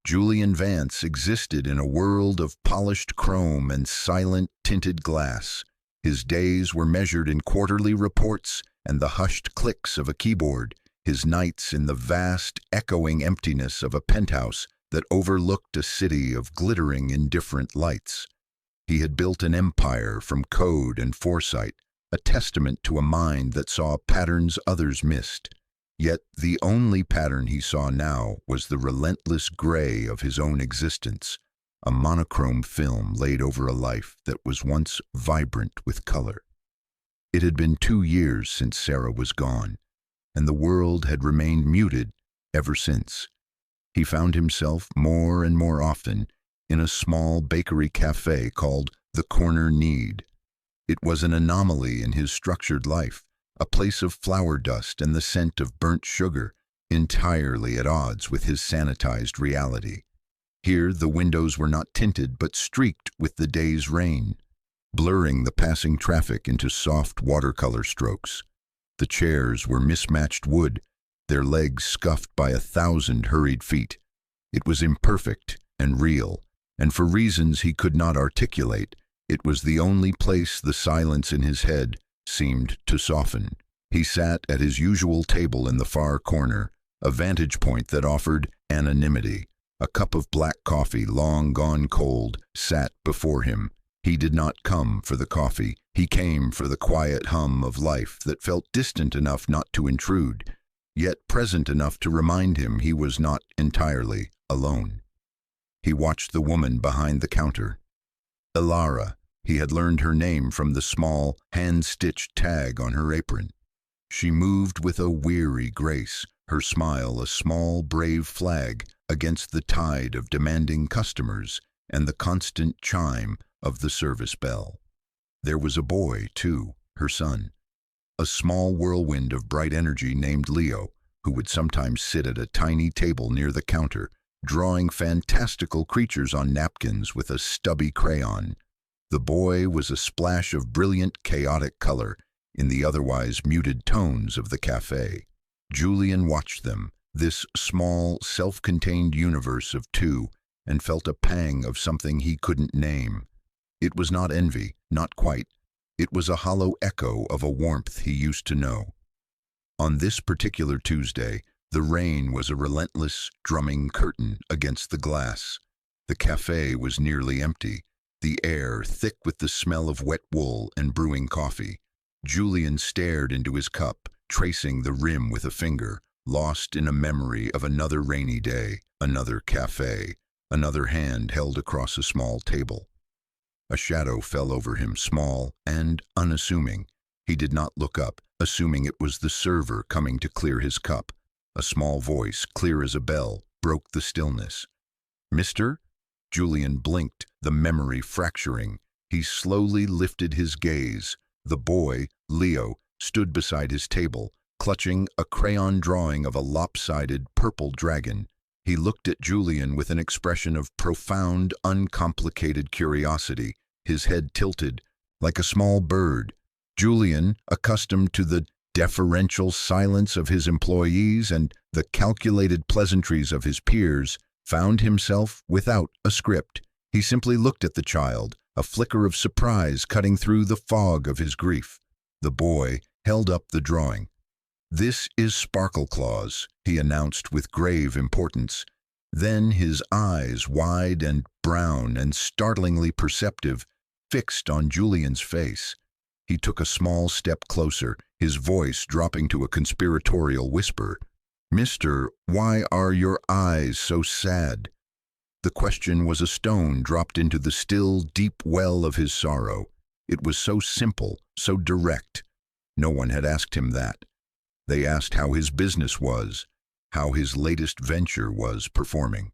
Julian Vance existed in a world of polished chrome and silent tinted glass. His days were measured in quarterly reports and the hushed clicks of a keyboard, his nights in the vast, echoing emptiness of a penthouse that overlooked a city of glittering, indifferent lights. He had built an empire from code and foresight, a testament to a mind that saw patterns others missed. Yet the only pattern he saw now was the relentless gray of his own existence, a monochrome film laid over a life that was once vibrant with color. It had been 2 years since Sarah was gone, and the world had remained muted ever since. He found himself more and more often in a small bakery cafe called the Corner Need. It was an anomaly in his structured life, a place of flour dust and the scent of burnt sugar, entirely at odds with his sanitized reality. Here the windows were not tinted but streaked with the day's rain, blurring the passing traffic into soft watercolor strokes. The chairs were mismatched wood, their legs scuffed by 1,000 hurried feet. It was imperfect and real, and for reasons he could not articulate, it was the only place the silence in his head seemed to soften. He sat at his usual table in the far corner, a vantage point that offered anonymity. A cup of black coffee, long gone cold, sat before him. He did not come for the coffee. He came for the quiet hum of life that felt distant enough not to intrude, yet present enough to remind him he was not entirely alone. He watched the woman behind the counter. Elara. He had learned her name from the small, hand-stitched tag on her apron. She moved with a weary grace, her smile a small, brave flag against the tide of demanding customers and the constant chime of the service bell. There was a boy, too, her son, a small whirlwind of bright energy named Leo, who would sometimes sit at a tiny table near the counter, drawing fantastical creatures on napkins with a stubby crayon. The boy was a splash of brilliant, chaotic color in the otherwise muted tones of the cafe. Julian watched them, this small, self-contained universe of two, and felt a pang of something he couldn't name. It was not envy, not quite. It was a hollow echo of a warmth he used to know. On this particular Tuesday, the rain was a relentless, drumming curtain against the glass. The cafe was nearly empty, the air thick with the smell of wet wool and brewing coffee. Julian stared into his cup, tracing the rim with a finger, lost in a memory of another rainy day, another cafe, another hand held across a small table. A shadow fell over him, small and unassuming. He did not look up, assuming it was the server coming to clear his cup. A small voice, clear as a bell, broke the stillness. "Mister?" Julian blinked, the memory fracturing. He slowly lifted his gaze. The boy, Leo, stood beside his table, clutching a crayon drawing of a lopsided purple dragon. He looked at Julian with an expression of profound, uncomplicated curiosity, his head tilted, like a small bird. Julian, accustomed to the deferential silence of his employees and the calculated pleasantries of his peers, found himself without a script. He simply looked at the child, a flicker of surprise cutting through the fog of his grief. The boy held up the drawing. "This is Sparkle Claws," he announced with grave importance. Then his eyes, wide and brown and startlingly perceptive, fixed on Julian's face. He took a small step closer, his voice dropping to a conspiratorial whisper. "Mister, why are your eyes so sad?" The question was a stone dropped into the still, deep well of his sorrow. It was so simple, so direct. No one had asked him that. They asked how his business was, how his latest venture was performing.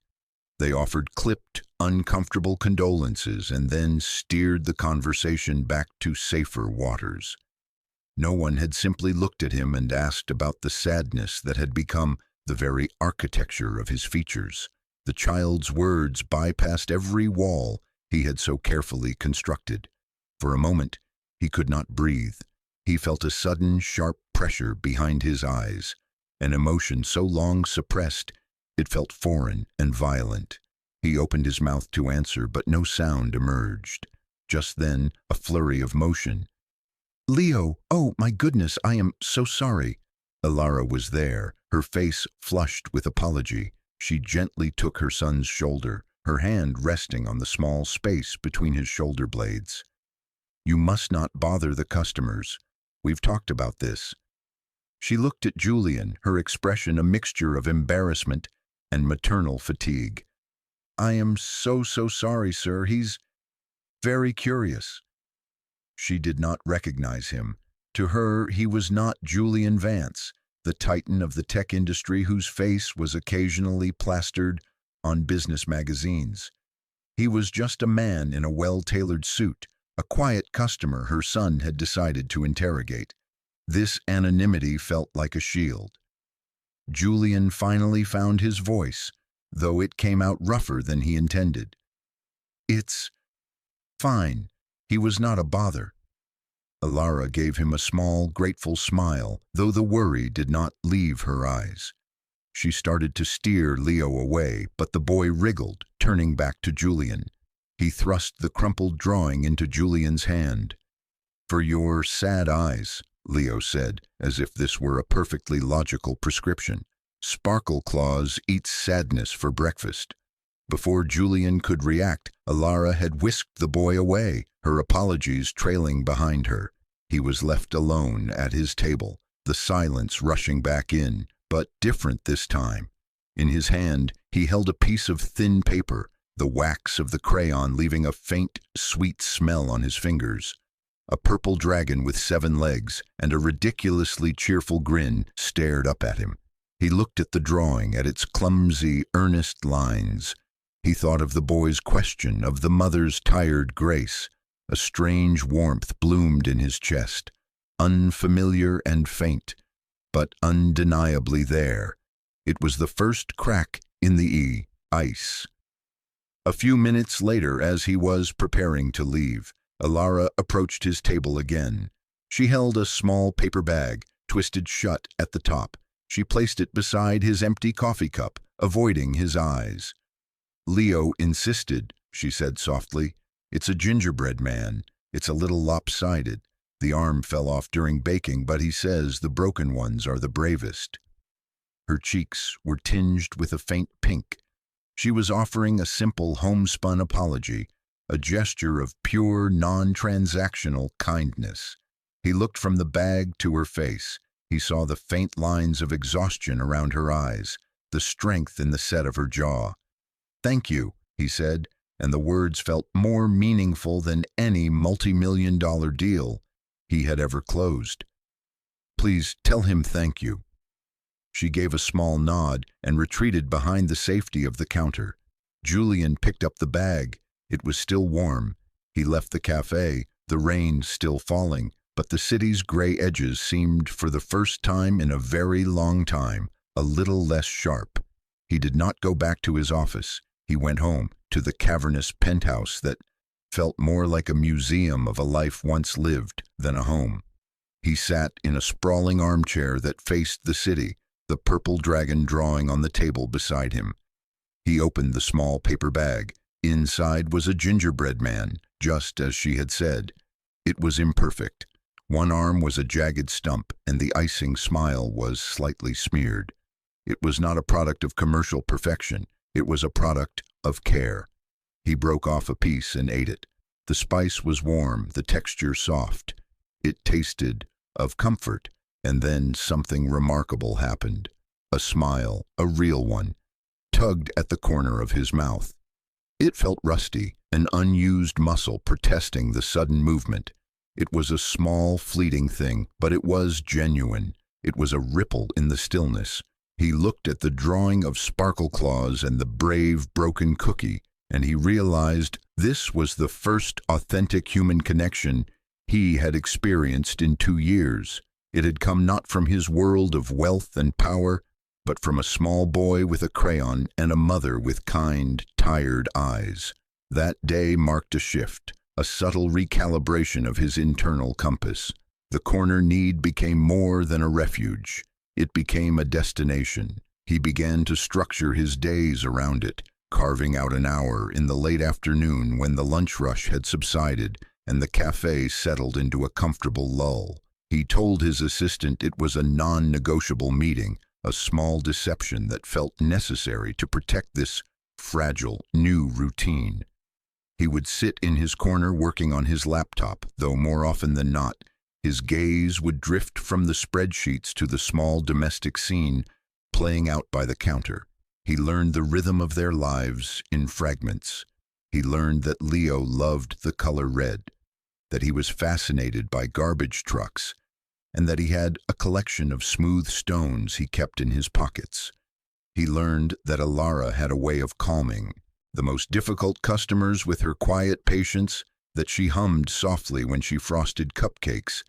They offered clipped, uncomfortable condolences and then steered the conversation back to safer waters. No one had simply looked at him and asked about the sadness that had become the very architecture of his features. The child's words bypassed every wall he had so carefully constructed. For a moment, he could not breathe. He felt a sudden, sharp pressure behind his eyes, an emotion so long suppressed it felt foreign and violent. He opened his mouth to answer, but no sound emerged. Just then, a flurry of motion. "Leo, oh my goodness, I am so sorry." Alara was there, her face flushed with apology. She gently took her son's shoulder, her hand resting on the small space between his shoulder blades. "You must not bother the customers. We've talked about this." She looked at Julian, her expression a mixture of embarrassment and maternal fatigue. "I am so sorry, sir. He's very curious." She did not recognize him. To her, he was not Julian Vance, the titan of the tech industry whose face was occasionally plastered on business magazines. He was just a man in a well-tailored suit, a quiet customer her son had decided to interrogate. This anonymity felt like a shield. Julian finally found his voice, though it came out rougher than he intended. "It's fine. He was not a bother." Alara gave him a small, grateful smile, though the worry did not leave her eyes. She started to steer Leo away, but the boy wriggled, turning back to Julian. He thrust the crumpled drawing into Julian's hand. "For your sad eyes," Leo said, as if this were a perfectly logical prescription. "Sparkle Claus eats sadness for breakfast." Before Julian could react, Alara had whisked the boy away, her apologies trailing behind her. He was left alone at his table, the silence rushing back in, but different this time. In his hand, he held a piece of thin paper, the wax of the crayon leaving a faint, sweet smell on his fingers. A purple dragon with 7 legs and a ridiculously cheerful grin stared up at him. He looked at the drawing, at its clumsy, earnest lines. He thought of the boy's question, of the mother's tired grace. A strange warmth bloomed in his chest, unfamiliar and faint, but undeniably there. It was the first crack in the ice. A few minutes later, as he was preparing to leave, Alara approached his table again. She held a small paper bag, twisted shut at the top. She placed it beside his empty coffee cup, avoiding his eyes. "Leo insisted," she said softly. "It's a gingerbread man. It's a little lopsided. The arm fell off during baking, but he says the broken ones are the bravest." Her cheeks were tinged with a faint pink. She was offering a simple homespun apology, a gesture of pure, non-transactional kindness. He looked from the bag to her face. He saw the faint lines of exhaustion around her eyes, the strength in the set of her jaw. "Thank you," he said, and the words felt more meaningful than any multi-million-dollar deal he had ever closed. "Please tell him thank you." She gave a small nod and retreated behind the safety of the counter. Julian picked up the bag. It was still warm. He left the cafe, the rain still falling, but the city's gray edges seemed, for the first time in a very long time, a little less sharp. He did not go back to his office. He went home, to the cavernous penthouse that felt more like a museum of a life once lived than a home. He sat in a sprawling armchair that faced the city, the purple dragon drawing on the table beside him. He opened the small paper bag. Inside was a gingerbread man, just as she had said. It was imperfect. One arm was a jagged stump, and the icing smile was slightly smeared. It was not a product of commercial perfection. It was a product of care. He broke off a piece and ate it. The spice was warm, the texture soft. It tasted of comfort, and then something remarkable happened. A smile, a real one, tugged at the corner of his mouth. It felt rusty, an unused muscle protesting the sudden movement. It was a small, fleeting thing, but it was genuine. It was a ripple in the stillness. He looked at the drawing of Sparkle Claus and the brave, broken cookie, and he realized this was the first authentic human connection he had experienced in 2 years. It had come not from his world of wealth and power, but from a small boy with a crayon and a mother with kind, tired eyes. That day marked a shift, a subtle recalibration of his internal compass. The corner need became more than a refuge. It became a destination. He began to structure his days around it, carving out an hour in the late afternoon when the lunch rush had subsided and the cafe settled into a comfortable lull. He told his assistant it was a non-negotiable meeting, a small deception that felt necessary to protect this fragile, new routine. He would sit in his corner working on his laptop, though more often than not, his gaze would drift from the spreadsheets to the small domestic scene playing out by the counter. He learned the rhythm of their lives in fragments. He learned that Leo loved the color red, that he was fascinated by garbage trucks, and that he had a collection of smooth stones he kept in his pockets. He learned that Alara had a way of calming the most difficult customers with her quiet patience, that she hummed softly when she frosted cupcakes,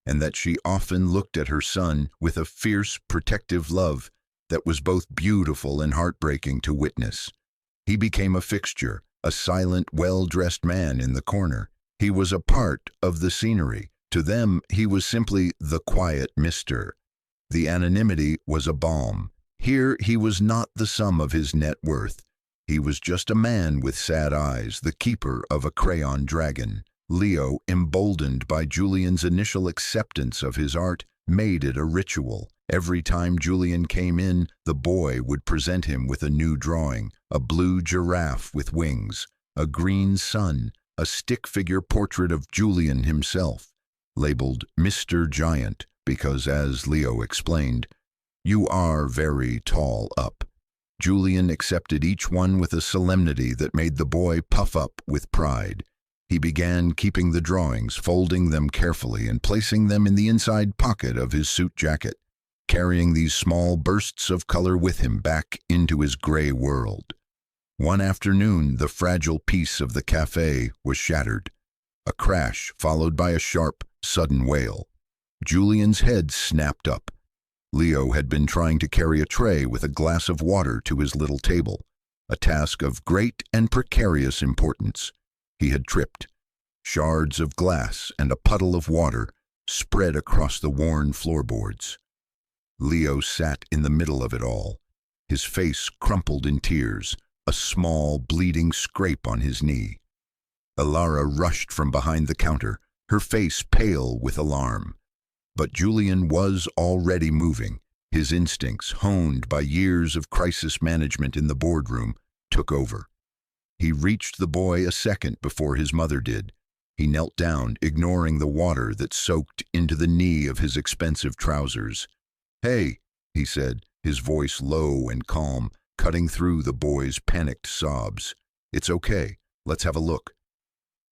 and that she often looked at her son with a fierce, protective love that was both beautiful and heartbreaking to witness. He became a fixture, a silent, well-dressed man in the corner. He was a part of the scenery. To them, he was simply the quiet mister. The anonymity was a balm. Here he was not the sum of his net worth. He was just a man with sad eyes, the keeper of a crayon dragon. Leo, emboldened by Julian's initial acceptance of his art, made it a ritual. Every time Julian came in, the boy would present him with a new drawing, a blue giraffe with wings, a green sun, a stick figure portrait of Julian himself, labeled Mr. Giant, because, as Leo explained, "You are very tall up." Julian accepted each one with a solemnity that made the boy puff up with pride. He began keeping the drawings, folding them carefully and placing them in the inside pocket of his suit jacket, carrying these small bursts of color with him back into his gray world. One afternoon, the fragile peace of the cafe was shattered. A crash followed by a sharp, sudden wail. Julian's head snapped up. Leo had been trying to carry a tray with a glass of water to his little table, a task of great and precarious importance. He had tripped. Shards of glass and a puddle of water spread across the worn floorboards. Leo sat in the middle of it all, his face crumpled in tears, a small, bleeding scrape on his knee. Alara rushed from behind the counter, her face pale with alarm. But Julian was already moving. His instincts, honed by years of crisis management in the boardroom, took over. He reached the boy a second before his mother did. He knelt down, ignoring the water that soaked into the knee of his expensive trousers. "Hey," he said, his voice low and calm, cutting through the boy's panicked sobs. "It's okay. Let's have a look."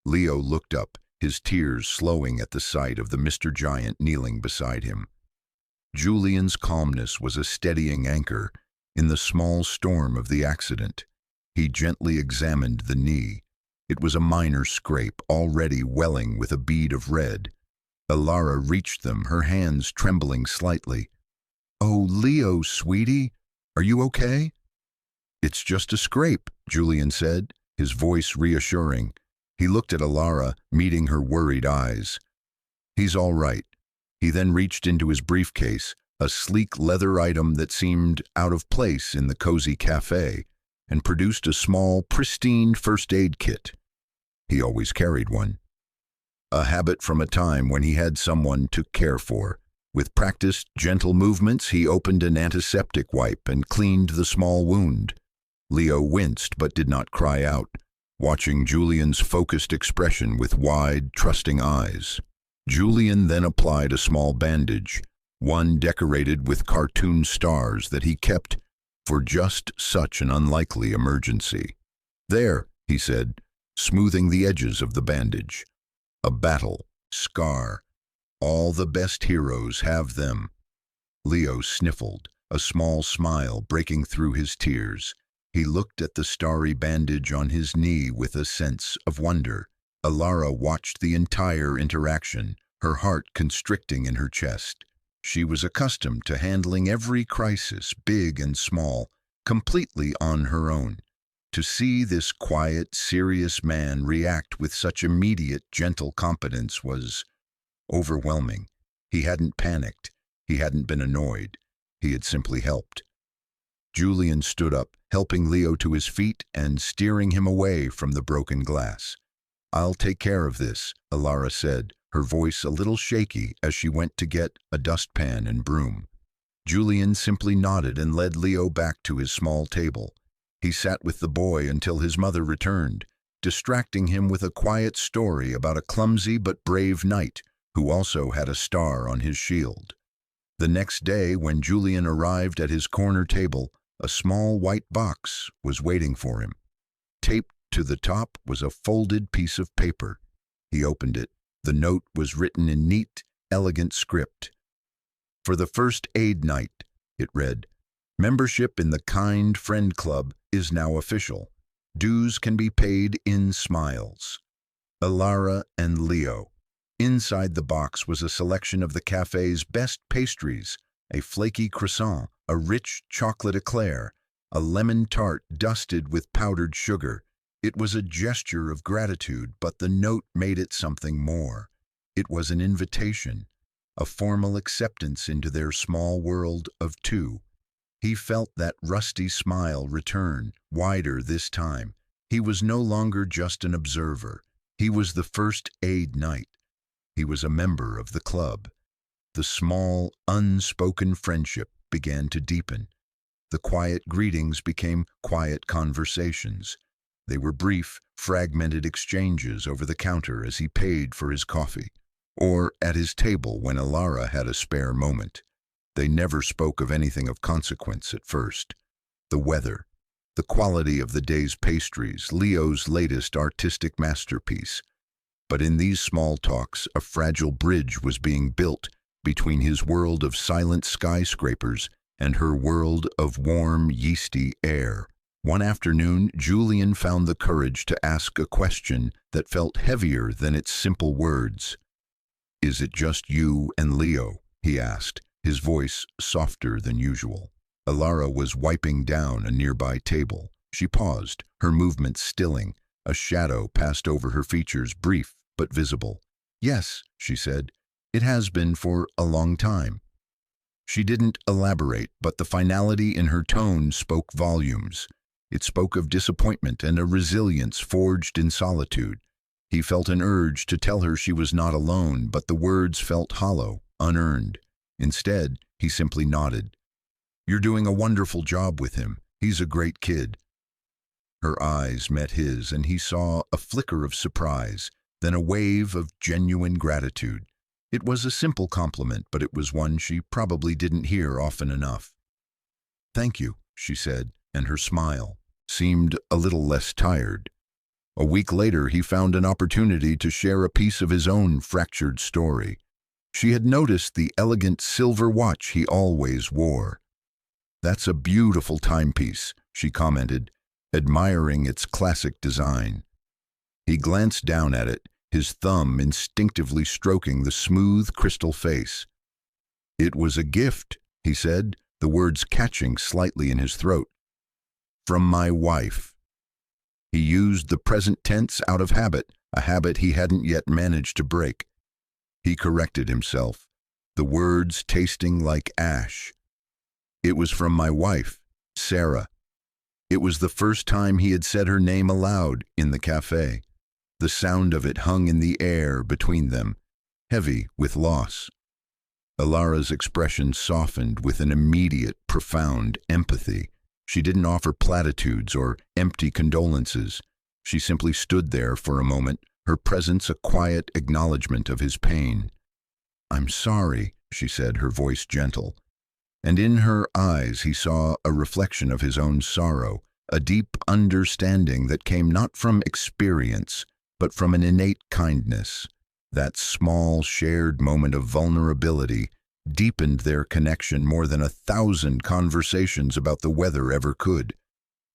Leo looked up, his tears slowing at the sight of the Mr. Giant kneeling beside him. Julian's calmness was a steadying anchor in the small storm of the accident. He gently examined the knee. It was a minor scrape, already welling with a bead of red. Alara reached them, her hands trembling slightly. "Oh, Leo, sweetie, are you okay?" "It's just a scrape," Julian said, his voice reassuring. He looked at Alara, meeting her worried eyes. "He's all right." He then reached into his briefcase, a sleek leather item that seemed out of place in the cozy cafe, and produced a small, pristine first aid kit. He always carried one. A habit from a time when he had someone to care for. With practiced, gentle movements, he opened an antiseptic wipe and cleaned the small wound. Leo winced but did not cry out, watching Julian's focused expression with wide, trusting eyes. Julian then applied a small bandage, one decorated with cartoon stars that he kept for just such an unlikely emergency. "There," he said, smoothing the edges of the bandage. "A battle scar. All the best heroes have them." Leo sniffled, a small smile breaking through his tears. He looked at the starry bandage on his knee with a sense of wonder. Alara watched the entire interaction, her heart constricting in her chest. She was accustomed to handling every crisis, big and small, completely on her own. To see this quiet, serious man react with such immediate, gentle competence was overwhelming. He hadn't panicked. He hadn't been annoyed. He had simply helped. Julian stood up, helping Leo to his feet and steering him away from the broken glass. "I'll take care of this," Alara said, her voice a little shaky as she went to get a dustpan and broom. Julian simply nodded and led Leo back to his small table. He sat with the boy until his mother returned, distracting him with a quiet story about a clumsy but brave knight who also had a star on his shield. The next day, when Julian arrived at his corner table, a small white box was waiting for him. Taped to the top was a folded piece of paper. He opened it. The note was written in neat, elegant script. "For the first aid night," it read, "membership in the Kind Friend Club is now official. Dues can be paid in smiles. Alara and Leo." Inside the box was a selection of the cafe's best pastries, a flaky croissant, a rich chocolate eclair, a lemon tart dusted with powdered sugar. It was a gesture of gratitude, but the note made it something more. It was an invitation, a formal acceptance into their small world of two. He felt that rusty smile return, wider this time. He was no longer just an observer. He was the first aid knight. He was a member of the club. The small, unspoken friendship began to deepen. The quiet greetings became quiet conversations. They were brief, fragmented exchanges over the counter as he paid for his coffee, or at his table when Alara had a spare moment. They never spoke of anything of consequence at first. The weather, the quality of the day's pastries, Leo's latest artistic masterpiece. But in these small talks, a fragile bridge was being built between his world of silent skyscrapers and her world of warm, yeasty air. One afternoon, Julian found the courage to ask a question that felt heavier than its simple words. "Is it just you and Leo?" he asked, his voice softer than usual. Alara was wiping down a nearby table. She paused, her movements stilling. A shadow passed over her features, brief but visible. "Yes," she said, "it has been for a long time." She didn't elaborate, but the finality in her tone spoke volumes. It spoke of disappointment and a resilience forged in solitude. He felt an urge to tell her she was not alone, but the words felt hollow, unearned. Instead, he simply nodded. "You're doing a wonderful job with him. He's a great kid." Her eyes met his, and he saw a flicker of surprise, then a wave of genuine gratitude. It was a simple compliment, but it was one she probably didn't hear often enough. "Thank you," she said, and her smile seemed a little less tired. A week later, he found an opportunity to share a piece of his own fractured story. She had noticed the elegant silver watch he always wore. "That's a beautiful timepiece," she commented, admiring its classic design. He glanced down at it, his thumb instinctively stroking the smooth crystal face. "It was a gift," he said, the words catching slightly in his throat. "From my wife." He used the present tense out of habit, a habit he hadn't yet managed to break. He corrected himself, the words tasting like ash. "It was from my wife, Sarah." It was the first time he had said her name aloud in the cafe. The sound of it hung in the air between them, heavy with loss. Alara's expression softened with an immediate, profound empathy. She didn't offer platitudes or empty condolences. She simply stood there for a moment, her presence a quiet acknowledgement of his pain. "I'm sorry," she said, her voice gentle. And in her eyes he saw a reflection of his own sorrow, a deep understanding that came not from experience, but from an innate kindness. That small, shared moment of vulnerability deepened their connection more than 1,000 conversations about the weather ever could.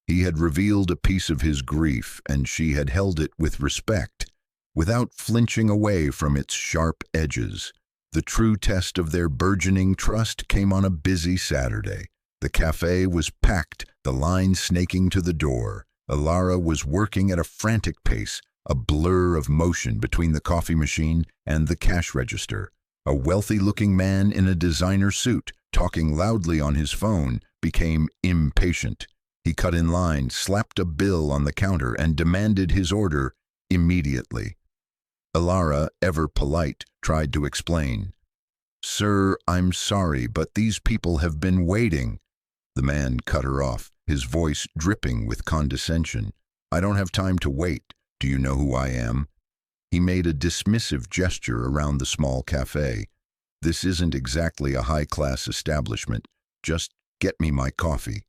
He had revealed a piece of his grief, and she had held it with respect, without flinching away from its sharp edges. The true test of their burgeoning trust came on a busy Saturday. The cafe was packed, the line snaking to the door. Alara was working at a frantic pace, a blur of motion between the coffee machine and the cash register. A wealthy-looking man in a designer suit, talking loudly on his phone, became impatient. He cut in line, slapped a bill on the counter, and demanded his order immediately. Alara, ever polite, tried to explain. "Sir, I'm sorry, but these people have been waiting." The man cut her off, his voice dripping with condescension. "I don't have time to wait. Do you know who I am?" He made a dismissive gesture around the small cafe. "This isn't exactly a high-class establishment. Just get me my coffee."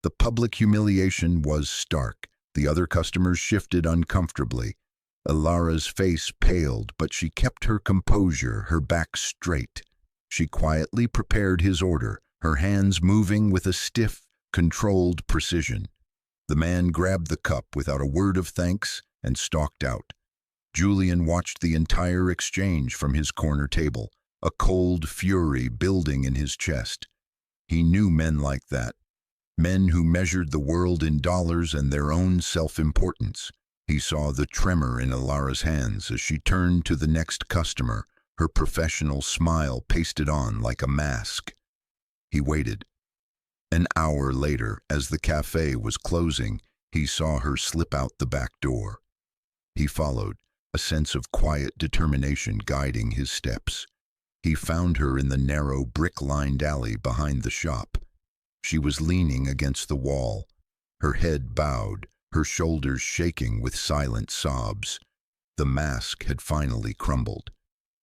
The public humiliation was stark. The other customers shifted uncomfortably. Alara's face paled, but she kept her composure, her back straight. She quietly prepared his order, her hands moving with a stiff, controlled precision. The man grabbed the cup without a word of thanks and stalked out. Julian watched the entire exchange from his corner table, a cold fury building in his chest. He knew men like that, men who measured the world in dollars and their own self-importance. He saw the tremor in Alara's hands as she turned to the next customer, her professional smile pasted on like a mask. He waited. An hour later, as the cafe was closing, he saw her slip out the back door. He followed, a sense of quiet determination guiding his steps. He found her in the narrow, brick-lined alley behind the shop. She was leaning against the wall, her head bowed, her shoulders shaking with silent sobs. The mask had finally crumbled.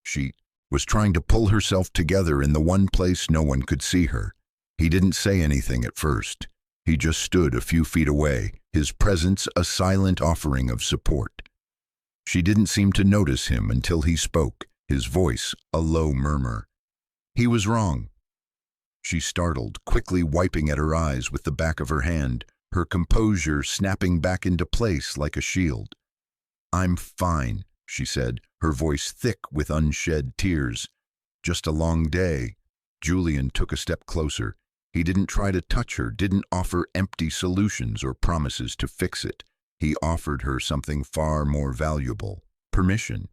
She was trying to pull herself together in the one place no one could see her. He didn't say anything at first. He just stood a few feet away, his presence a silent offering of support. She didn't seem to notice him until he spoke, his voice a low murmur. "He was wrong." She startled, quickly wiping at her eyes with the back of her hand, her composure snapping back into place like a shield. "I'm fine," she said, her voice thick with unshed tears. "Just a long day." Julian took a step closer. He didn't try to touch her, didn't offer empty solutions or promises to fix it. He offered her something far more valuable: permission.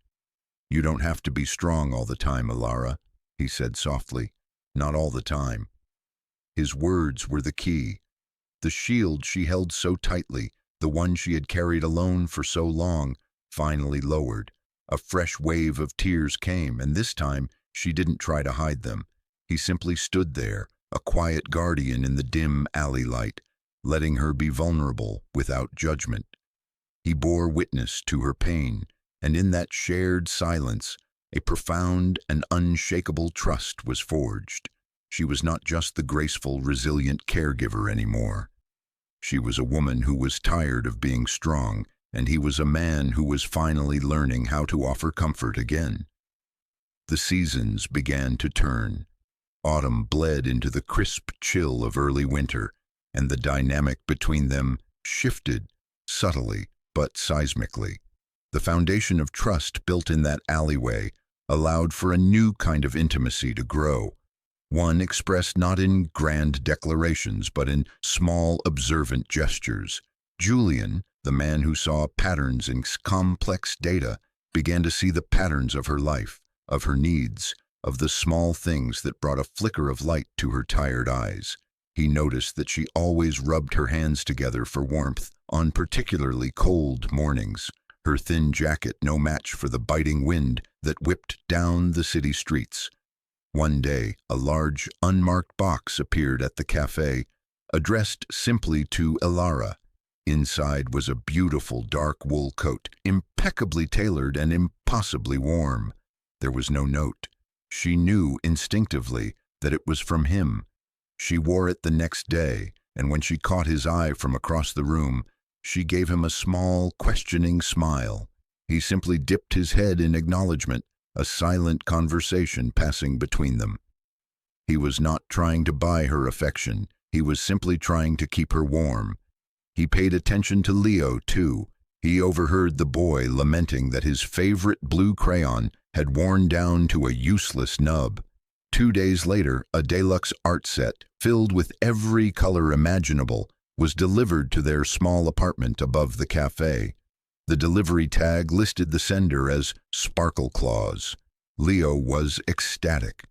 "You don't have to be strong all the time, Alara," he said softly. "Not all the time." His words were the key. The shield she held so tightly, the one she had carried alone for so long, finally lowered. A fresh wave of tears came, and this time she didn't try to hide them. He simply stood there, a quiet guardian in the dim alley light, letting her be vulnerable without judgment. He bore witness to her pain, and in that shared silence, a profound and unshakable trust was forged. She was not just the graceful, resilient caregiver anymore. She was a woman who was tired of being strong, and he was a man who was finally learning how to offer comfort again. The seasons began to turn. Autumn bled into the crisp chill of early winter, and the dynamic between them shifted, subtly but seismically. The foundation of trust built in that alleyway allowed for a new kind of intimacy to grow, one expressed not in grand declarations but in small, observant gestures. Julian, the man who saw patterns in complex data, began to see the patterns of her life, of her needs, of the small things that brought a flicker of light to her tired eyes. He noticed that she always rubbed her hands together for warmth on particularly cold mornings, her thin jacket no match for the biting wind that whipped down the city streets. One day, a large, unmarked box appeared at the cafe, addressed simply to Alara. Inside was a beautiful dark wool coat, impeccably tailored and impossibly warm. There was no note. She knew instinctively that it was from him. She wore it the next day, and when she caught his eye from across the room, she gave him a small, questioning smile. He simply dipped his head in acknowledgement, a silent conversation passing between them. He was not trying to buy her affection. He was simply trying to keep her warm. He paid attention to Leo, too. He overheard the boy lamenting that his favorite blue crayon had worn down to a useless nub. 2 days later, a deluxe art set, filled with every color imaginable, was delivered to their small apartment above the cafe. The delivery tag listed the sender as Sparkle Claws. Leo was ecstatic.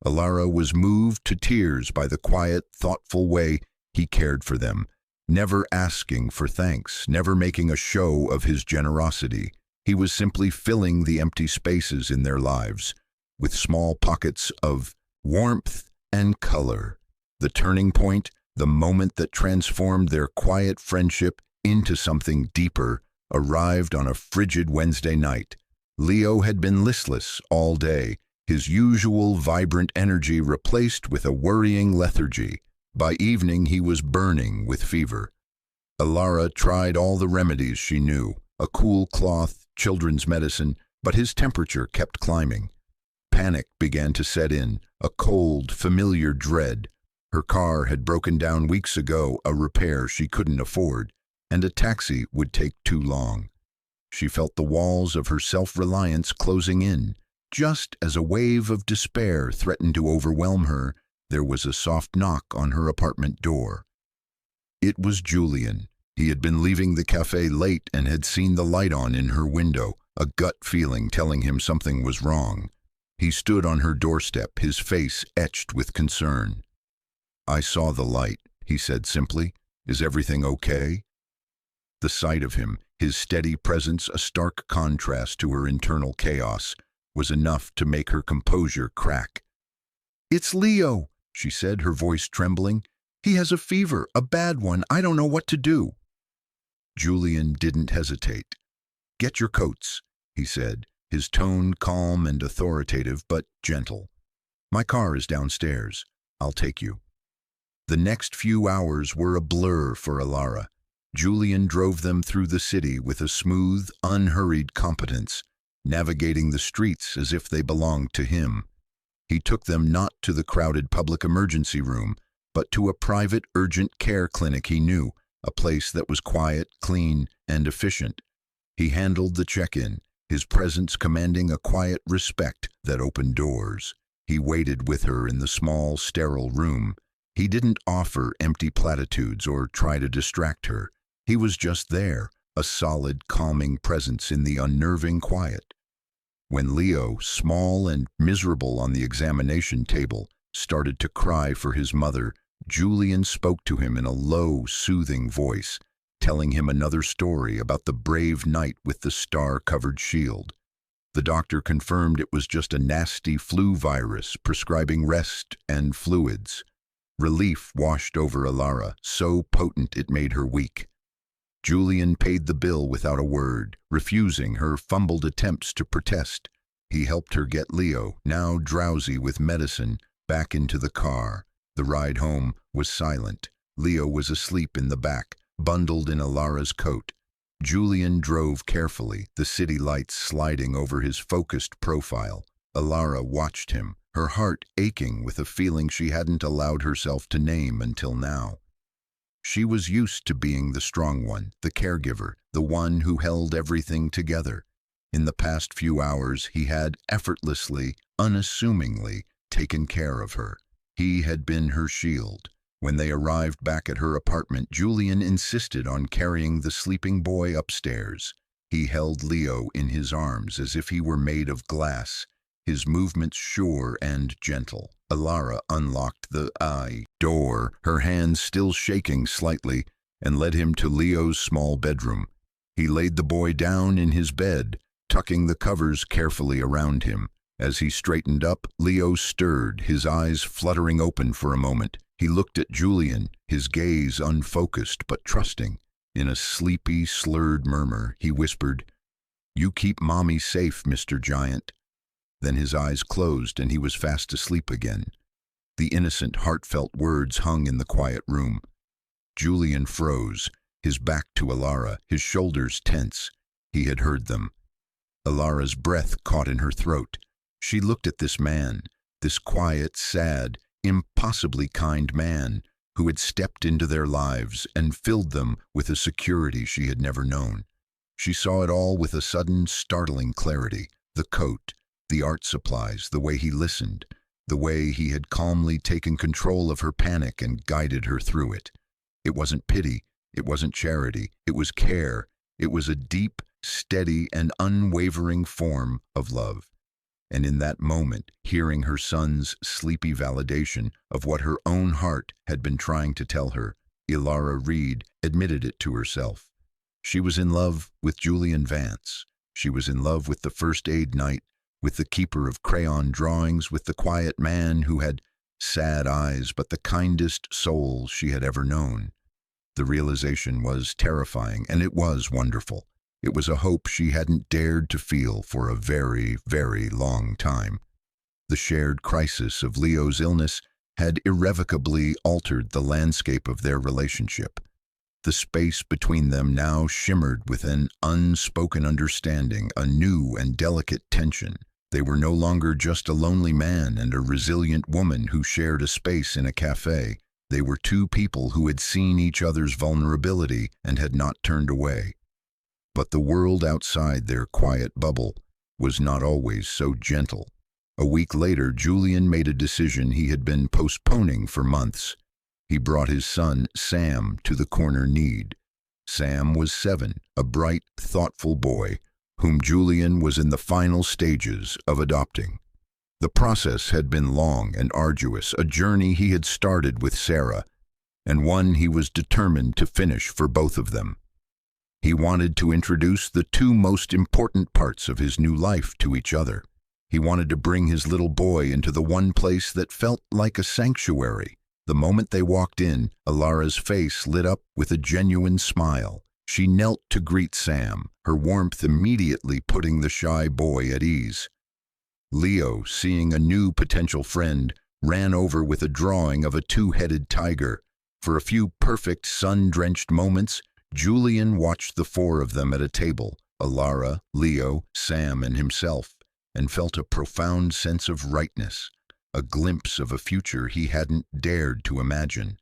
Alara was moved to tears by the quiet, thoughtful way he cared for them, never asking for thanks, never making a show of his generosity. He was simply filling the empty spaces in their lives with small pockets of warmth and color. The turning point, the moment that transformed their quiet friendship into something deeper, arrived on a frigid Wednesday night. Leo had been listless all day, his usual vibrant energy replaced with a worrying lethargy. By evening, he was burning with fever. Alara tried all the remedies she knew, a cool cloth, children's medicine, but his temperature kept climbing. Panic began to set in, a cold, familiar dread. Her car had broken down weeks ago, a repair she couldn't afford, and a taxi would take too long. She felt the walls of her self-reliance closing in. Just as a wave of despair threatened to overwhelm her, there was a soft knock on her apartment door. It was Julian. He had been leaving the cafe late and had seen the light on in her window, a gut feeling telling him something was wrong. He stood on her doorstep, his face etched with concern. "I saw the light," he said simply. "Is everything okay?" The sight of him, his steady presence a stark contrast to her internal chaos, was enough to make her composure crack. "It's Leo," she said, her voice trembling. "He has a fever, a bad one. I don't know what to do." Julian didn't hesitate. "Get your coats," he said, his tone calm and authoritative but gentle. "My car is downstairs. I'll take you." The next few hours were a blur for Alara. Julian drove them through the city with a smooth, unhurried competence, navigating the streets as if they belonged to him. He took them not to the crowded public emergency room, but to a private urgent care clinic he knew, a place that was quiet, clean, and efficient. He handled the check-in, his presence commanding a quiet respect that opened doors. He waited with her in the small, sterile room. He didn't offer empty platitudes or try to distract her. He was just there, a solid, calming presence in the unnerving quiet. When Leo, small and miserable on the examination table, started to cry for his mother, Julian spoke to him in a low, soothing voice, telling him another story about the brave knight with the star-covered shield. The doctor confirmed it was just a nasty flu virus, prescribing rest and fluids. Relief washed over Alara, so potent it made her weak. Julian paid the bill without a word, refusing her fumbled attempts to protest. He helped her get Leo, now drowsy with medicine, back into the car. The ride home was silent. Leo was asleep in the back, bundled in Alara's coat. Julian drove carefully, the city lights sliding over his focused profile. Alara watched him, her heart aching with a feeling she hadn't allowed herself to name until now. She was used to being the strong one, the caregiver, the one who held everything together. In the past few hours, he had effortlessly, unassumingly taken care of her. He had been her shield. When they arrived back at her apartment, Julian insisted on carrying the sleeping boy upstairs. He held Leo in his arms as if he were made of glass, his movements sure and gentle. Alara unlocked the door, her hands still shaking slightly, and led him to Leo's small bedroom. He laid the boy down in his bed, tucking the covers carefully around him. As he straightened up, Leo stirred, his eyes fluttering open for a moment. He looked at Julian, his gaze unfocused but trusting. In a sleepy, slurred murmur, he whispered, "You keep Mommy safe, Mr. Giant." Then his eyes closed and he was fast asleep again. The innocent, heartfelt words hung in the quiet room. Julian froze, his back to Alara, his shoulders tense. He had heard them. Alara's breath caught in her throat. She looked at this man, this quiet, sad, impossibly kind man who had stepped into their lives and filled them with a security she had never known. She saw it all with a sudden, startling clarity. The coat, the art supplies, the way he listened, the way he had calmly taken control of her panic and guided her through it. It wasn't pity, it wasn't charity, it was care. It was a deep, steady, and unwavering form of love. And in that moment, hearing her son's sleepy validation of what her own heart had been trying to tell her, Ilara Reed admitted it to herself. She was in love with Julian Vance. She was in love with the first aid knight, with the keeper of crayon drawings, with the quiet man who had sad eyes but the kindest soul she had ever known. The realization was terrifying, and it was wonderful. It was a hope she hadn't dared to feel for a very, very long time. The shared crisis of Leo's illness had irrevocably altered the landscape of their relationship. The space between them now shimmered with an unspoken understanding, a new and delicate tension. They were no longer just a lonely man and a resilient woman who shared a space in a cafe. They were two people who had seen each other's vulnerability and had not turned away. But the world outside their quiet bubble was not always so gentle. A week later, Julian made a decision he had been postponing for months. He brought his son, Sam, to the corner need. Sam was 7, a bright, thoughtful boy, whom Julian was in the final stages of adopting. The process had been long and arduous, a journey he had started with Sarah, and one he was determined to finish for both of them. He wanted to introduce the two most important parts of his new life to each other. He wanted to bring his little boy into the one place that felt like a sanctuary. The moment they walked in, Ilara's face lit up with a genuine smile. She knelt to greet Sam, her warmth immediately putting the shy boy at ease. Leo, seeing a new potential friend, ran over with a drawing of a two-headed tiger. For a few perfect sun-drenched moments, Julian watched the four of them at a table, Ilara, Leo, Sam, and himself, and felt a profound sense of rightness, a glimpse of a future he hadn't dared to imagine.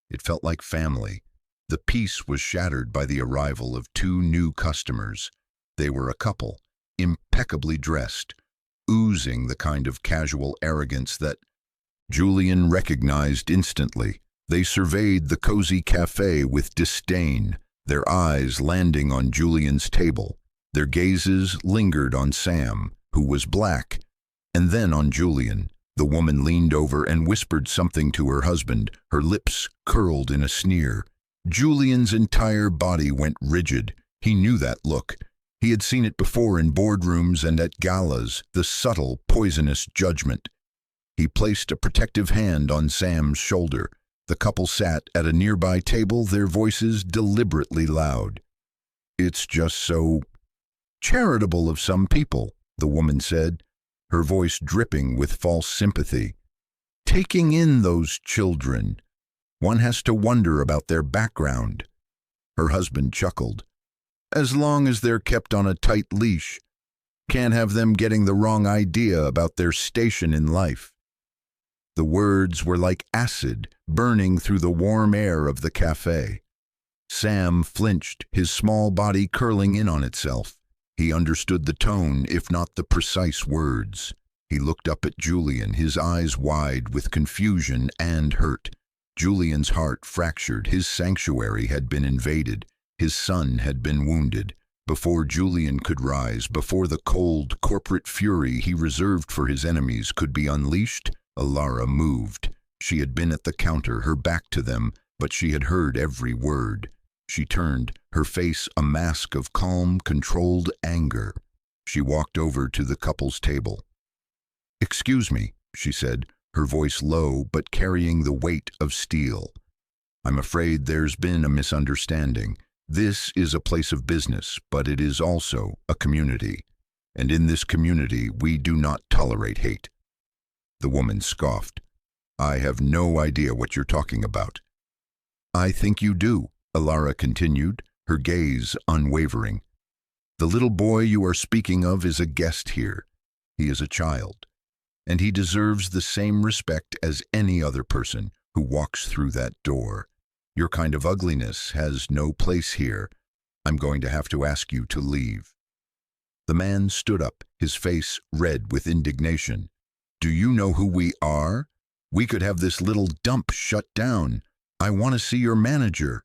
It felt like family. The peace was shattered by the arrival of two new customers. They were a couple, impeccably dressed, oozing the kind of casual arrogance that Julian recognized instantly. They surveyed the cozy cafe with disdain, their eyes landing on Julian's table. Their gazes lingered on Sam, who was black, and then on Julian. The woman leaned over and whispered something to her husband, her lips curled in a sneer. Julian's entire body went rigid. He knew that look. He had seen it before in boardrooms and at galas, the subtle, poisonous judgment. He placed a protective hand on Sam's shoulder. The couple sat at a nearby table, their voices deliberately loud. "It's just so charitable of some people," the woman said, her voice dripping with false sympathy. "Taking in those children. One has to wonder about their background." Her husband chuckled. "As long as they're kept on a tight leash. Can't have them getting the wrong idea about their station in life." The words were like acid burning through the warm air of the cafe. Sam flinched, his small body curling in on itself. He understood the tone, if not the precise words. He looked up at Julian, his eyes wide with confusion and hurt. Julian's heart fractured. His sanctuary had been invaded. His son had been wounded. Before Julian could rise, before the cold corporate fury he reserved for his enemies could be unleashed, Ilara moved. She had been at the counter, her back to them, but she had heard every word. She turned, her face a mask of calm, controlled anger. She walked over to the couple's table. "Excuse me," she said, her voice low but carrying the weight of steel. "I'm afraid there's been a misunderstanding. This is a place of business, but it is also a community. And in this community, we do not tolerate hate." The woman scoffed. "I have no idea what you're talking about." "I think you do," Ilara continued, her gaze unwavering. "The little boy you are speaking of is a guest here. He is a child, and he deserves the same respect as any other person who walks through that door. Your kind of ugliness has no place here. I'm going to have to ask you to leave." The man stood up, his face red with indignation. "Do you know who we are? We could have this little dump shut down. I want to see your manager."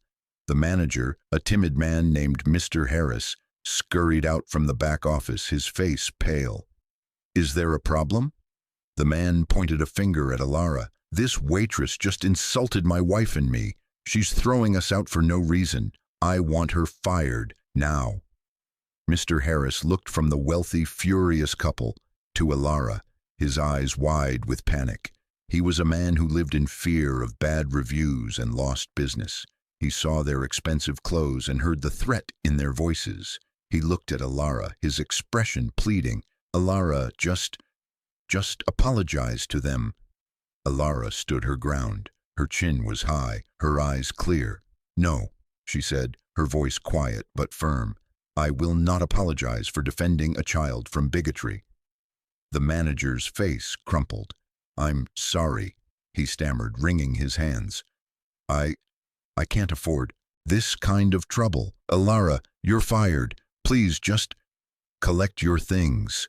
The manager, a timid man named Mr. Harris, scurried out from the back office, his face pale. "Is there a problem?" The man pointed a finger at Ilara. "This waitress just insulted my wife and me. She's throwing us out for no reason. I want her fired, now." Mr. Harris looked from the wealthy, furious couple to Alara, his eyes wide with panic. He was a man who lived in fear of bad reviews and lost business. He saw their expensive clothes and heard the threat in their voices. He looked at Alara, his expression pleading. "Alara, just apologize to them." Alara stood her ground. Her chin was high, her eyes clear. "No," she said, her voice quiet but firm. "I will not apologize for defending a child from bigotry." The manager's face crumpled. "I'm sorry," he stammered, wringing his hands. I can't afford this kind of trouble. Alara, you're fired. Please just collect your things."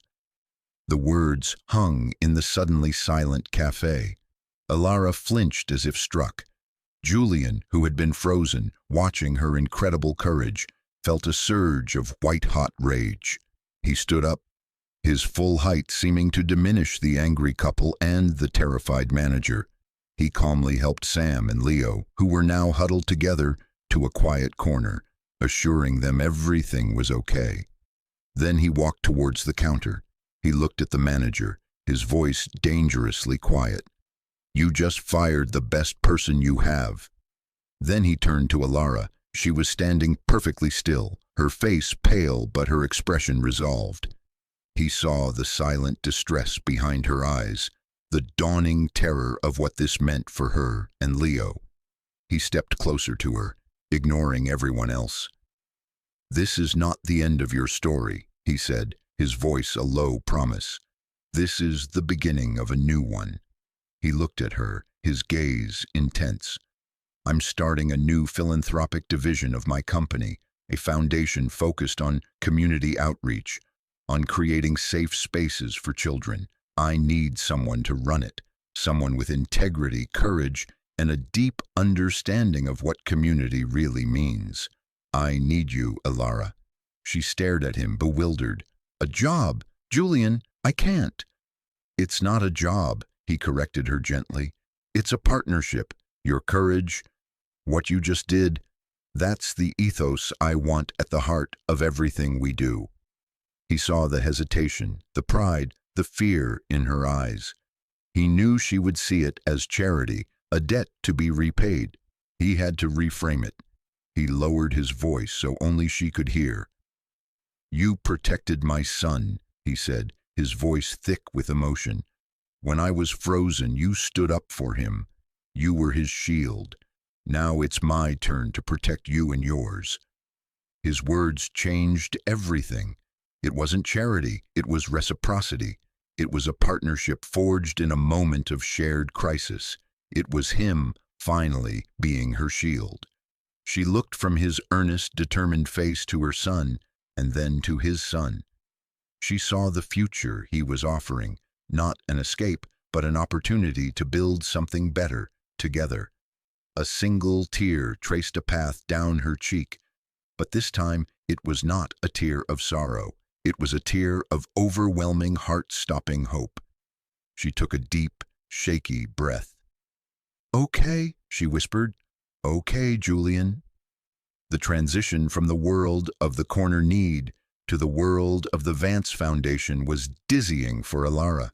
The words hung in the suddenly silent cafe. Alara flinched as if struck. Julian, who had been frozen, watching her incredible courage, felt a surge of white-hot rage. He stood up, his full height seeming to diminish the angry couple and the terrified manager. He calmly helped Sam and Leo, who were now huddled together, to a quiet corner, assuring them everything was okay. Then he walked towards the counter. He looked at the manager, his voice dangerously quiet. "You just fired the best person you have." Then he turned to Alara. She was standing perfectly still, her face pale but her expression resolved. He saw the silent distress behind her eyes, the dawning terror of what this meant for her and Leo. He stepped closer to her, ignoring everyone else. "This is not the end of your story," he said, his voice a low promise. "This is the beginning of a new one." He looked at her, his gaze intense. "I'm starting a new philanthropic division of my company, a foundation focused on community outreach, on creating safe spaces for children. I need someone to run it, someone with integrity, courage, and a deep understanding of what community really means. I need you, Alara." She stared at him, bewildered. "A job? Julian, I can't." "It's not a job," he corrected her gently. "It's a partnership. Your courage, what you just did, that's the ethos I want at the heart of everything we do." He saw the hesitation, the pride, the fear in her eyes. He knew she would see it as charity, a debt to be repaid. He had to reframe it. He lowered his voice so only she could hear. "You protected my son," he said, his voice thick with emotion. "When I was frozen, you stood up for him. You were his shield. Now it's my turn to protect you and yours." His words changed everything. It wasn't charity, it was reciprocity. It was a partnership forged in a moment of shared crisis. It was him, finally, being her shield. She looked from his earnest, determined face to her son, and then to his son. She saw the future he was offering, not an escape, but an opportunity to build something better, together. A single tear traced a path down her cheek, but this time it was not a tear of sorrow. It was a tear of overwhelming, heart-stopping hope. She took a deep, shaky breath. "Okay," she whispered. "Okay, Julian." The transition from the world of the corner need to the world of the Vance Foundation was dizzying for Alara.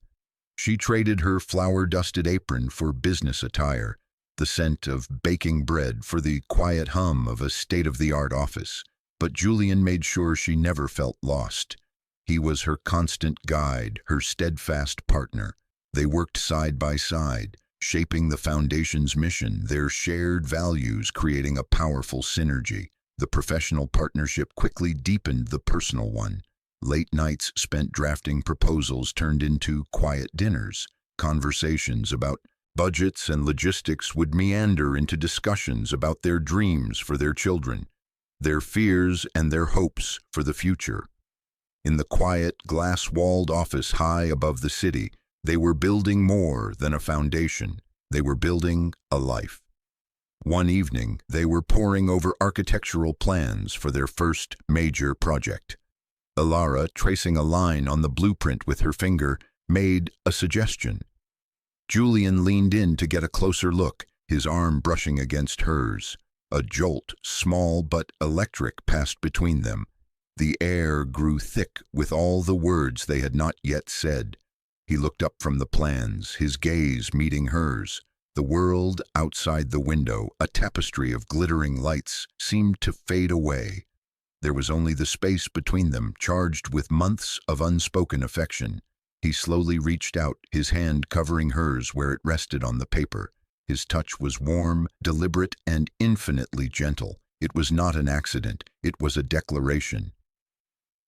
She traded her flour-dusted apron for business attire, the scent of baking bread for the quiet hum of a state-of-the-art office. But Julian made sure she never felt lost. He was her constant guide, her steadfast partner. They worked side by side, shaping the foundation's mission, their shared values creating a powerful synergy. The professional partnership quickly deepened the personal one. Late nights spent drafting proposals turned into quiet dinners. Conversations about budgets and logistics would meander into discussions about their dreams for their children, their fears and their hopes for the future. In the quiet, glass-walled office high above the city, they were building more than a foundation. They were building a life. One evening, they were poring over architectural plans for their first major project. Alara, tracing a line on the blueprint with her finger, made a suggestion. Julian leaned in to get a closer look, his arm brushing against hers. A jolt, small but electric, passed between them. The air grew thick with all the words they had not yet said. He looked up from the plans, his gaze meeting hers. The world outside the window, a tapestry of glittering lights, seemed to fade away. There was only the space between them, charged with months of unspoken affection. He slowly reached out, his hand covering hers where it rested on the paper. His touch was warm, deliberate, and infinitely gentle. It was not an accident, it was a declaration.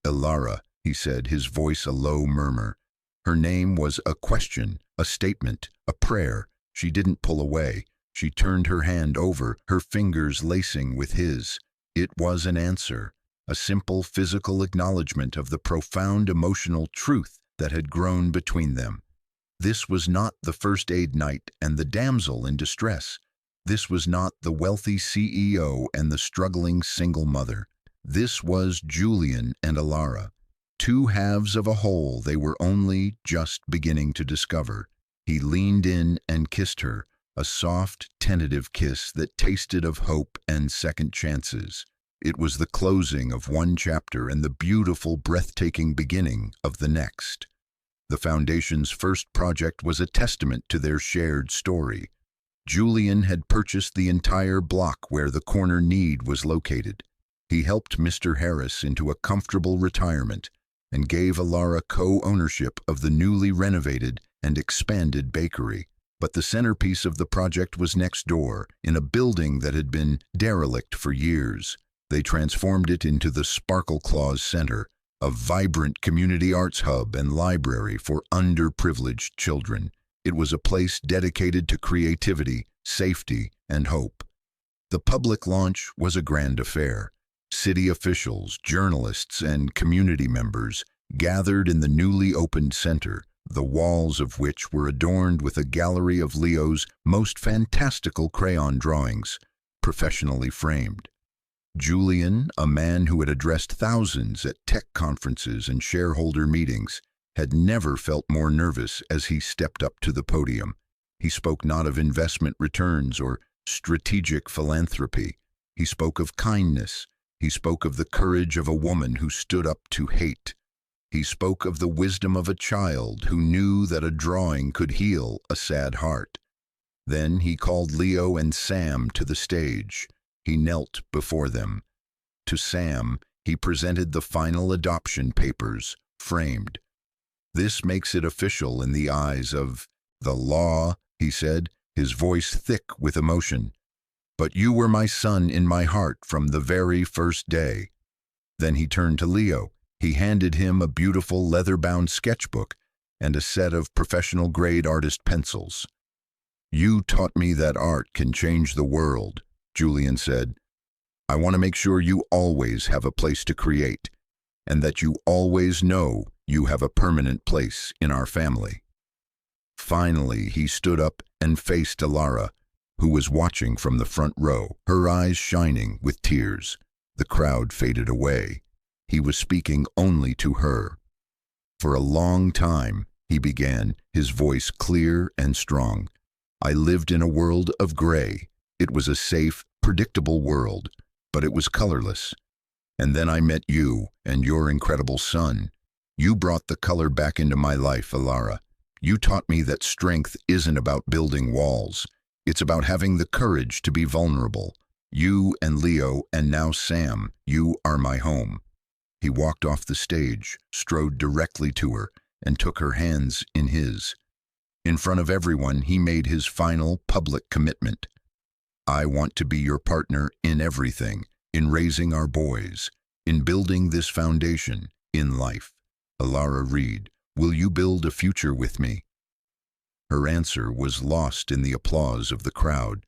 "Elara," he said, his voice a low murmur. Her name was a question, a statement, a prayer. She didn't pull away. She turned her hand over, her fingers lacing with his. It was an answer, a simple physical acknowledgement of the profound emotional truth that had grown between them. This was not the first aid knight and the damsel in distress. This was not the wealthy CEO and the struggling single mother. This was Julian and Elara, two halves of a whole they were only just beginning to discover. He leaned in and kissed her, a soft, tentative kiss that tasted of hope and second chances. It was the closing of one chapter and the beautiful, breathtaking beginning of the next. The Foundation's first project was a testament to their shared story. Julian had purchased the entire block where the corner need was located. He helped Mr. Harris into a comfortable retirement and gave Elara co-ownership of the newly renovated and expanded bakery. But the centerpiece of the project was next door, in a building that had been derelict for years. They transformed it into the Sparkle Claws Center, a vibrant community arts hub and library for underprivileged children. It was a place dedicated to creativity, safety, and hope. The public launch was a grand affair. City officials, journalists, and community members gathered in the newly opened center, the walls of which were adorned with a gallery of Leo's most fantastical crayon drawings, professionally framed. Julian, a man who had addressed thousands at tech conferences and shareholder meetings, had never felt more nervous as he stepped up to the podium. He spoke not of investment returns or strategic philanthropy. He spoke of kindness. He spoke of the courage of a woman who stood up to hate. He spoke of the wisdom of a child who knew that a drawing could heal a sad heart. Then he called Leo and Sam to the stage. He knelt before them. To Sam, he presented the final adoption papers, framed. "This makes it official in the eyes of the law," he said, his voice thick with emotion. "But you were my son in my heart from the very first day." Then he turned to Leo. He handed him a beautiful leather-bound sketchbook and a set of professional-grade artist pencils. "You taught me that art can change the world," Julian said. "I want to make sure you always have a place to create, and that you always know you have a permanent place in our family." Finally, he stood up and faced Elara, who was watching from the front row, her eyes shining with tears. The crowd faded away. He was speaking only to her. "For a long time," he began, his voice clear and strong, "I lived in a world of gray. It was a safe, predictable world, but it was colorless. And then I met you and your incredible son. You brought the color back into my life, Elara. You taught me that strength isn't about building walls. It's about having the courage to be vulnerable. You and Leo, and now Sam, you are my home." He walked off the stage, strode directly to her, and took her hands in his. In front of everyone, he made his final public commitment. "I want to be your partner in everything, in raising our boys, in building this foundation, in life. Elara Reed, will you build a future with me?" Her answer was lost in the applause of the crowd,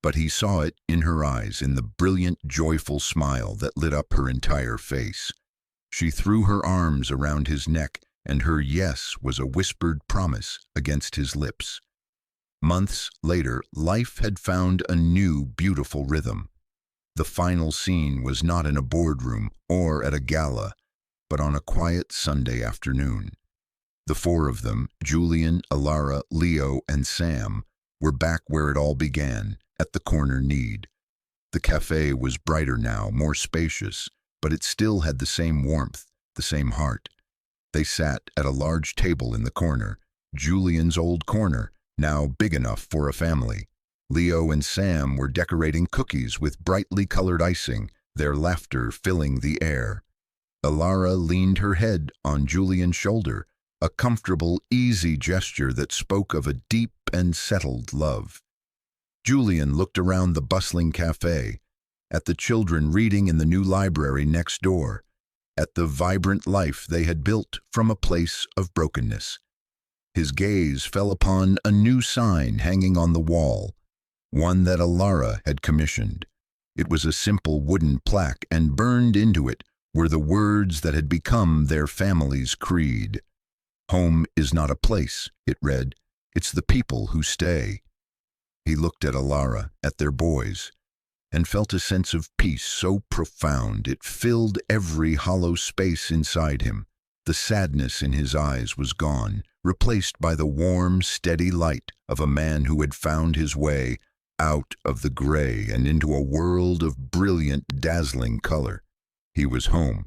but he saw it in her eyes, in the brilliant, joyful smile that lit up her entire face. She threw her arms around his neck, and her yes was a whispered promise against his lips. Months later, life had found a new, beautiful rhythm. The final scene was not in a boardroom or at a gala, but on a quiet Sunday afternoon. The four of them, Julian, Elara, Leo, and Sam, were back where it all began, at the corner need. The cafe was brighter now, more spacious, but it still had the same warmth, the same heart. They sat at a large table in the corner, Julian's old corner, now big enough for a family. Leo and Sam were decorating cookies with brightly colored icing, their laughter filling the air. Alara leaned her head on Julian's shoulder, a comfortable, easy gesture that spoke of a deep and settled love. Julian looked around the bustling cafe, at the children reading in the new library next door, at the vibrant life they had built from a place of brokenness. His gaze fell upon a new sign hanging on the wall, one that Alara had commissioned. It was a simple wooden plaque, and burned into it were the words that had become their family's creed. "Home is not a place," it read. "It's the people who stay." He looked at Alara, at their boys, and felt a sense of peace so profound it filled every hollow space inside him. The sadness in his eyes was gone, replaced by the warm, steady light of a man who had found his way out of the gray and into a world of brilliant, dazzling color. He was home.